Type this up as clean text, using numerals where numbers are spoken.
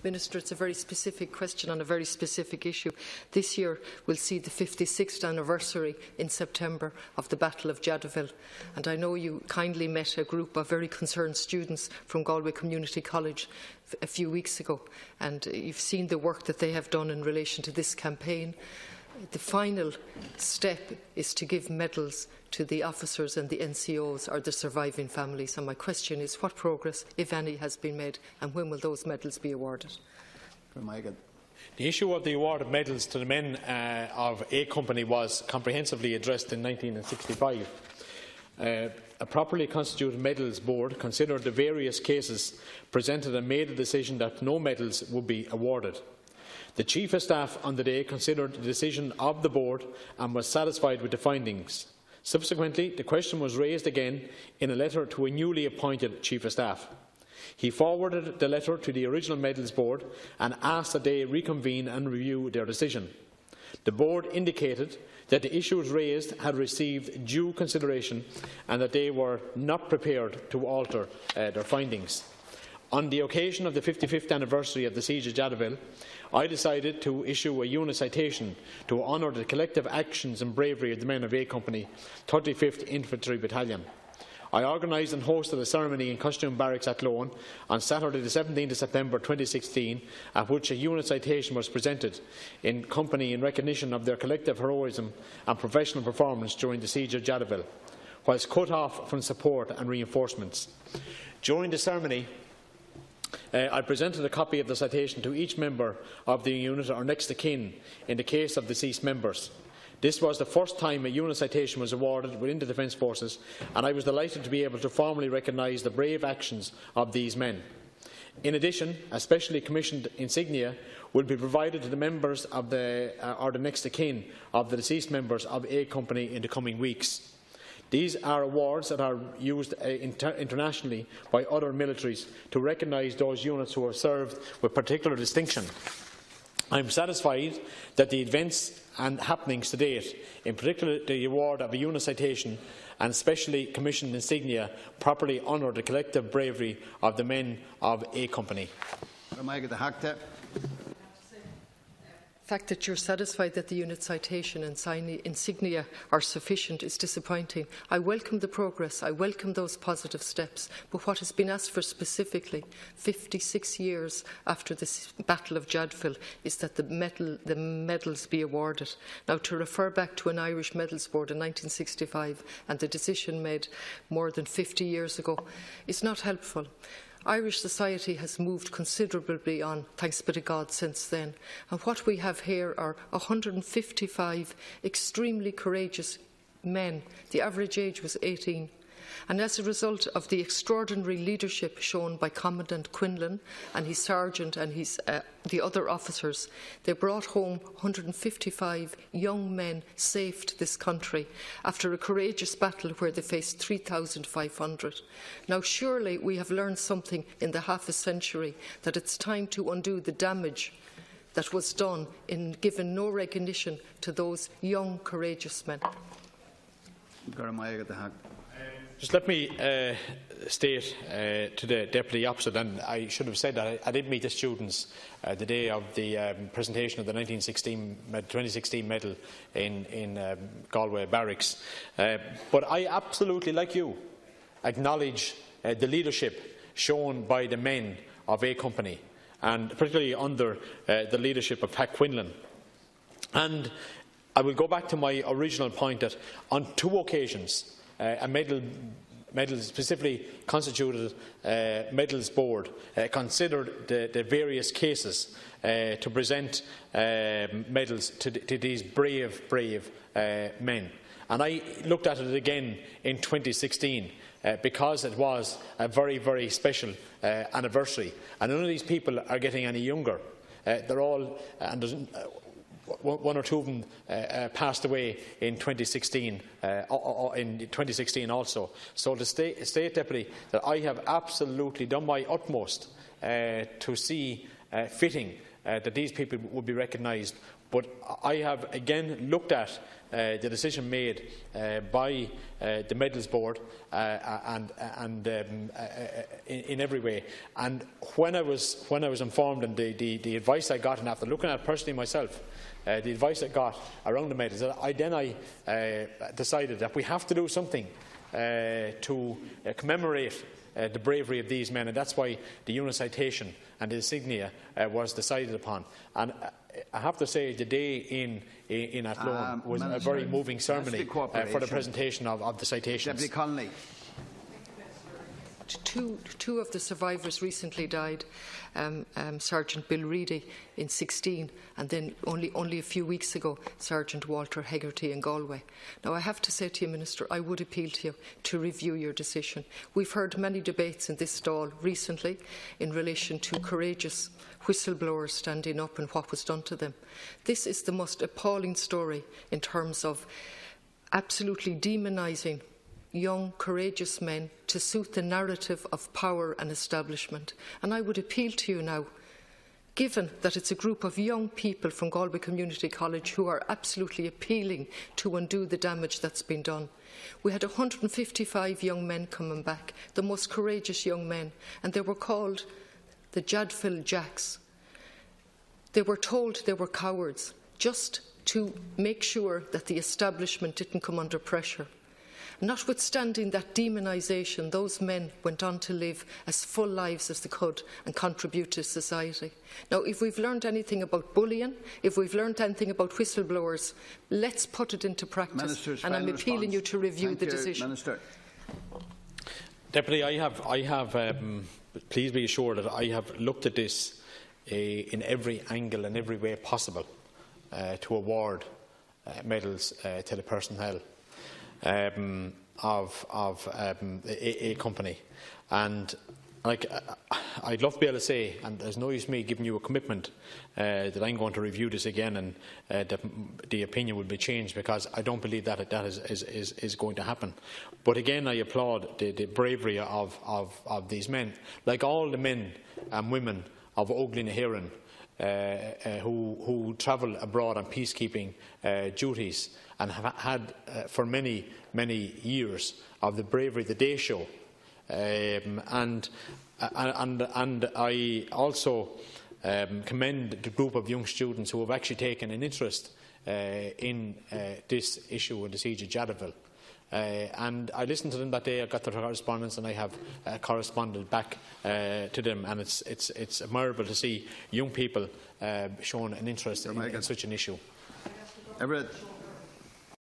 Minister, it's a very specific question on a very specific issue. This year will see the 56th anniversary in September of the Battle of Jadotville, and I know you kindly met a group of very concerned students from Galway Community College a few weeks ago, and you've seen the work that they have done in relation to this campaign. The final step is to give medals to the officers and the NCOs or the surviving families. And my question is, what progress, if any, has been made, and when will those medals be awarded? The issue of the award of medals to the men of A Company was comprehensively addressed in 1965. A properly constituted medals board considered the various cases presented and made a decision that no medals would be awarded. The Chief of Staff on the day considered the decision of the board and was satisfied with the findings. Subsequently, the question was raised again in a letter to a newly appointed Chief of Staff. He forwarded the letter to the original medals board and asked that they reconvene and review their decision. The board indicated that the issues raised had received due consideration and that they were not prepared to alter their findings. On the occasion of the 55th anniversary of the siege of Jadotville, I decided to issue a unit citation to honour the collective actions and bravery of the men of A Company, 35th Infantry Battalion. I organised and hosted a ceremony in Costume Barracks at Lone on Saturday the 17th of September 2016, at which a unit citation was presented in company in recognition of their collective heroism and professional performance during the siege of Jadotville, whilst cut off from support and reinforcements. During the ceremony, I presented a copy of the citation to each member of the unit or next of kin in the case of deceased members. This was the first time a unit citation was awarded within the Defence Forces, and I was delighted to be able to formally recognise the brave actions of these men. In addition, a specially commissioned insignia will be provided to the members of the next of kin of the deceased members of A Company in the coming weeks. These are awards that are used internationally by other militaries to recognise those units who have served with particular distinction. I am satisfied that the events and happenings to date, in particular the award of a unit citation and specially commissioned insignia, properly honour the collective bravery of the men of A Company. The fact that you're satisfied that the unit citation and insignia are sufficient is disappointing. I welcome the progress, I welcome those positive steps, but what has been asked for specifically, 56 years after the Battle of Jadotville, is that the medals be awarded. Now, to refer back to an Irish Medals Board in 1965 and the decision made more than 50 years ago is not helpful. Irish society has moved considerably on, thanks be to God, since then. And what we have here are 155 extremely courageous men. The average age was 18. And as a result of the extraordinary leadership shown by Commandant Quinlan and his sergeant and the other officers, they brought home 155 young men safe to this country after a courageous battle where they faced 3,500. Now, surely we have learned something in the half a century, that it's time to undo the damage that was done in giving no recognition to those young, courageous men. Just let me state to the Deputy Opposite, and I should have said that I did meet the students the day of the presentation of the 2016 medal in Galway Barracks. But I absolutely, like you, acknowledge the leadership shown by the men of A Company, and particularly under the leadership of Pat Quinlan. And I will go back to my original point that on 2 occasions, a medal specifically constituted medals board considered the various cases to present medals to these brave men. And I looked at it again in 2016 because it was a very special anniversary, and none of these people are getting any younger. They're all, and there's one or two of them passed away in 2016. Also. So to state, Deputy, that I have absolutely done my utmost to see fitting that these people would be recognised But I have again looked at the decision made by the Medals Board in every way. And when I was informed, and the advice I got, and after looking at it personally myself, the advice I got around the medals, I decided that we have to do something to commemorate the bravery of these men, and that's why the unit citation and the insignia was decided upon. And I have to say, the day in Athlone was a very moving ceremony for the presentation of the citations. Deputy Connolly. Two of the survivors recently died, Sergeant Bill Reedy in 16, and then only a few weeks ago, Sergeant Walter Hegarty in Galway. Now, I have to say to you, Minister, I would appeal to you to review your decision. We've heard many debates in this stall recently in relation to courageous whistleblowers standing up and what was done to them. This is the most appalling story in terms of absolutely demonising young, courageous men to suit the narrative of power and establishment. And I would appeal to you now, given that it's a group of young people from Galway Community College who are absolutely appealing to undo the damage that's been done. We had 155 young men coming back, the most courageous young men, and they were called the Jadotville Jacks. They were told they were cowards, just to make sure that the establishment didn't come under pressure. Notwithstanding that demonisation, those men went on to live as full lives as they could and contribute to society. Now, if we've learned anything about bullying, if we've learned anything about whistleblowers, let's put it into practice. Minister's and I'm appealing response. you to review Thank the you, decision. Minister. Deputy, I have please be assured that I have looked at this in every angle and every way possible to award medals to the personnel of a company. And I'd love to be able to say, and there's no use me giving you a commitment that I'm going to review this again and that the opinion will be changed, because I don't believe that is going to happen. But again, I applaud the bravery of these men, like all the men and women of Óglaigh na hÉireann who travel abroad on peacekeeping duties and have had for many years, of the bravery that they show. And I also commend the group of young students who have actually taken an interest in this issue in the siege of Jadotville. And I listened to them that day. I got their correspondence, and I have corresponded back to them. And it's admirable to see young people showing an interest in such an issue. Everett.